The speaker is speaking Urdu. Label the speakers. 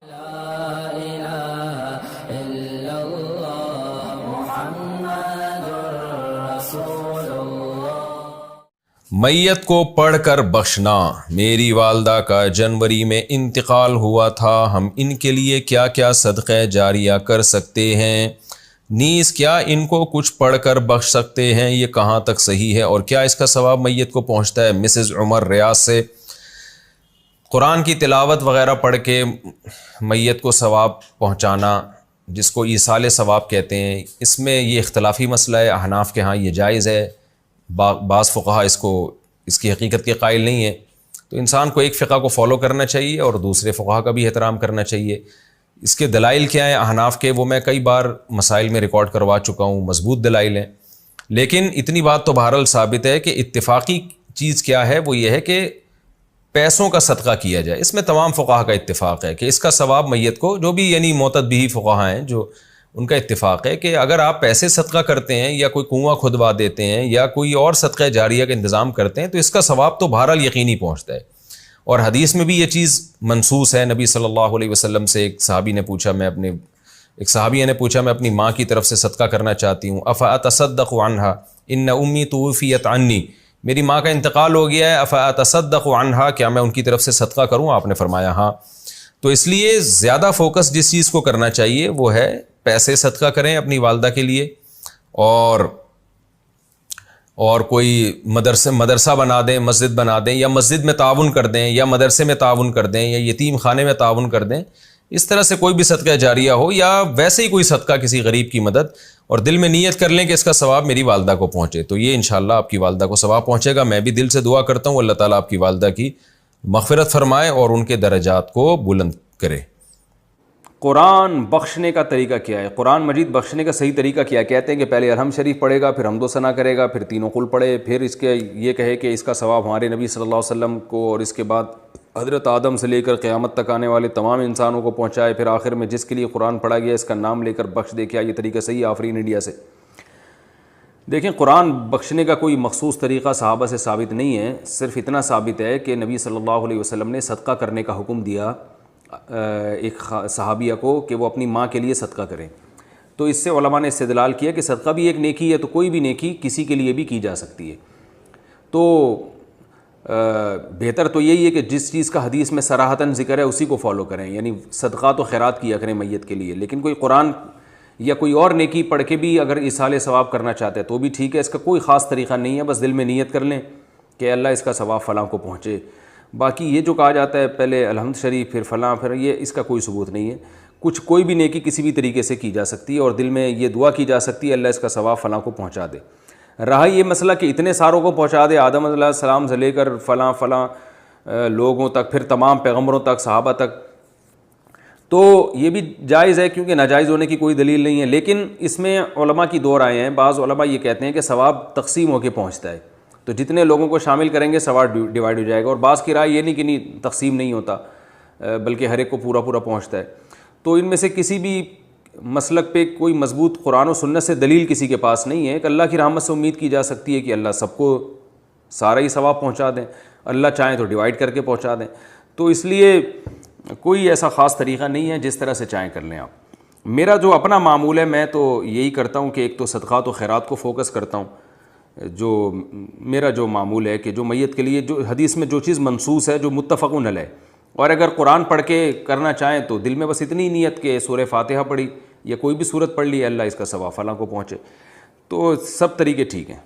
Speaker 1: لا الہ الا اللہ محمد رسول اللہ۔
Speaker 2: میت کو پڑھ کر بخشنا۔ میری والدہ کا جنوری میں انتقال ہوا تھا، ہم ان کے لیے کیا کیا صدقہ جاریہ کر سکتے ہیں؟ نیز کیا ان کو کچھ پڑھ کر بخش سکتے ہیں؟ یہ کہاں تک صحیح ہے اور کیا اس کا ثواب میت کو پہنچتا ہے؟ مسز عمر ریاض سے۔ قرآن کی تلاوت وغیرہ پڑھ کے میت کو ثواب پہنچانا، جس کو ایصال ثواب کہتے ہیں، اس میں یہ اختلافی مسئلہ ہے۔ احناف کے ہاں یہ جائز ہے، بعض فقہا اس کی حقیقت کے قائل نہیں ہیں۔ تو انسان کو ایک فقہ کو فالو کرنا چاہیے اور دوسرے فقہا کا بھی احترام کرنا چاہیے۔ اس کے دلائل کیا ہیں احناف کے، وہ میں کئی بار مسائل میں ریکارڈ کروا چکا ہوں، مضبوط دلائل ہیں۔ لیکن اتنی بات تو بہرحال ثابت ہے کہ اتفاقی چیز کیا ہے، وہ یہ ہے کہ پیسوں کا صدقہ کیا جائے۔ اس میں تمام فقہا کا اتفاق ہے کہ اس کا ثواب میت کو، جو بھی یعنی معتد بھی فقہا ہیں، جو ان کا اتفاق ہے کہ اگر آپ پیسے صدقہ کرتے ہیں یا کوئی کنواں کھدوا دیتے ہیں یا کوئی اور صدقہ جاریہ کا انتظام کرتے ہیں تو اس کا ثواب تو بہرحال یقینی پہنچتا ہے۔ اور حدیث میں بھی یہ چیز منصوص ہے۔ نبی صلی اللہ علیہ وسلم سے ایک صحابیہ نے پوچھا میں اپنی ماں کی طرف سے صدقہ کرنا چاہتی ہوں، افاتصدق عنہا ان امی توفیت عنی، میری ماں کا انتقال ہو گیا ہے، افاتصدق عنہا، کیا میں ان کی طرف سے صدقہ کروں؟ آپ نے فرمایا ہاں۔ تو اس لیے زیادہ فوکس جس چیز کو کرنا چاہیے وہ ہے پیسے صدقہ کریں اپنی والدہ کے لیے، اور کوئی مدرسہ بنا دیں، مسجد بنا دیں، یا مسجد میں تعاون کر دیں، یا مدرسے میں تعاون کر دیں، یا یتیم خانے میں تعاون کر دیں۔ اس طرح سے کوئی بھی صدقہ جاریہ ہو، یا ویسے ہی کوئی صدقہ کسی غریب کی مدد، اور دل میں نیت کر لیں کہ اس کا ثواب میری والدہ کو پہنچے، تو یہ انشاءاللہ آپ کی والدہ کو ثواب پہنچے گا۔ میں بھی دل سے دعا کرتا ہوں اللہ تعالیٰ آپ کی والدہ کی مغفرت فرمائے اور ان کے درجات کو بلند کرے۔
Speaker 3: قرآن بخشنے کا طریقہ کیا ہے؟ قرآن مجید بخشنے کا صحیح طریقہ کیا ہے؟ کہتے ہیں کہ پہلے الحمد شریف پڑھے گا، پھر حمد و ثنا کرے گا، پھر تینوں قل پڑھے، پھر اس کے یہ کہے کہ اس کا ثواب ہمارے نبی صلی اللہ علیہ وسلم کو، اور اس کے بعد حضرت آدم سے لے کر قیامت تک آنے والے تمام انسانوں کو پہنچائے، پھر آخر میں جس کے لیے قرآن پڑھا گیا اس کا نام لے کر بخش دے۔ کیا یہ طریقہ صحیح ہے آفرین انڈیا سے؟ دیکھیں، قرآن بخشنے کا کوئی مخصوص طریقہ صحابہ سے ثابت نہیں ہے، صرف اتنا ثابت ہے کہ نبی صلی اللہ علیہ وسلم نے صدقہ کرنے کا حکم دیا ایک صحابیہ کو کہ وہ اپنی ماں کے لیے صدقہ کریں۔ تو اس سے علماء نے استدلال کیا کہ صدقہ بھی ایک نیکی ہے، تو کوئی بھی نیکی کسی کے لیے بھی کی جا سکتی ہے۔ تو بہتر تو یہی ہے کہ جس چیز کا حدیث میں صراحتاً ذکر ہے اسی کو فالو کریں، یعنی صدقات و خیرات کیا کریں میت کے لیے۔ لیکن کوئی قرآن یا کوئی اور نیکی پڑھ کے بھی اگر ایصال ثواب کرنا چاہتے ہیں تو بھی ٹھیک ہے، اس کا کوئی خاص طریقہ نہیں ہے، بس دل میں نیت کر لیں کہ اللہ اس کا ثواب فلاں کو پہنچے۔ باقی یہ جو کہا جاتا ہے پہلے الحمد شریف پھر فلاں، پھر یہ، اس کا کوئی ثبوت نہیں ہے۔ کوئی بھی نیکی کسی بھی طریقے سے کی جا سکتی ہے اور دل میں یہ دعا کی جا سکتی ہے اللہ اس کا ثواب فلاں کو پہنچا دے۔ رہا یہ مسئلہ کہ اتنے ساروں کو پہنچا دے، آدم علیہ السلام سے لے کر فلاں لوگوں تک، پھر تمام پیغمبروں تک، صحابہ تک، تو یہ بھی جائز ہے کیونکہ ناجائز ہونے کی کوئی دلیل نہیں ہے۔ لیکن اس میں علماء کی دو رائے ہیں۔ بعض علماء یہ کہتے ہیں کہ ثواب تقسیم ہو کے پہنچتا ہے، تو جتنے لوگوں کو شامل کریں گے ثواب ڈیوائڈ ہو جائے گا، اور بعض کی رائے یہ نہیں کہ نہیں تقسیم نہیں ہوتا بلکہ ہر ایک کو پورا پہنچتا ہے۔ تو ان میں سے کسی بھی مسلک پہ کوئی مضبوط قرآن و سنت سے دلیل کسی کے پاس نہیں ہے۔ کہ اللہ کی رحمت سے امید کی جا سکتی ہے کہ اللہ سب کو سارا ہی ثواب پہنچا دیں، اللہ چاہیں تو ڈیوائڈ کر کے پہنچا دیں۔ تو اس لیے کوئی ایسا خاص طریقہ نہیں ہے، جس طرح سے چاہیں کر لیں آپ۔ میرا جو اپنا معمول ہے، میں تو یہی کرتا ہوں کہ ایک تو صدقات و خیرات کو فوکس کرتا ہوں۔ جو میرا جو معمول ہے کہ جو میت کے لیے جو حدیث میں جو چیز منصوص ہے، جو متفقون علیہ، اور اگر قرآن پڑھ کے کرنا چاہیں تو دل میں بس اتنی نیت کہ سورہ فاتحہ پڑھی یا کوئی بھی سورت پڑھ لی، اللہ اس کا ثواب فلاں کو پہنچے، تو سب طریقے ٹھیک ہیں۔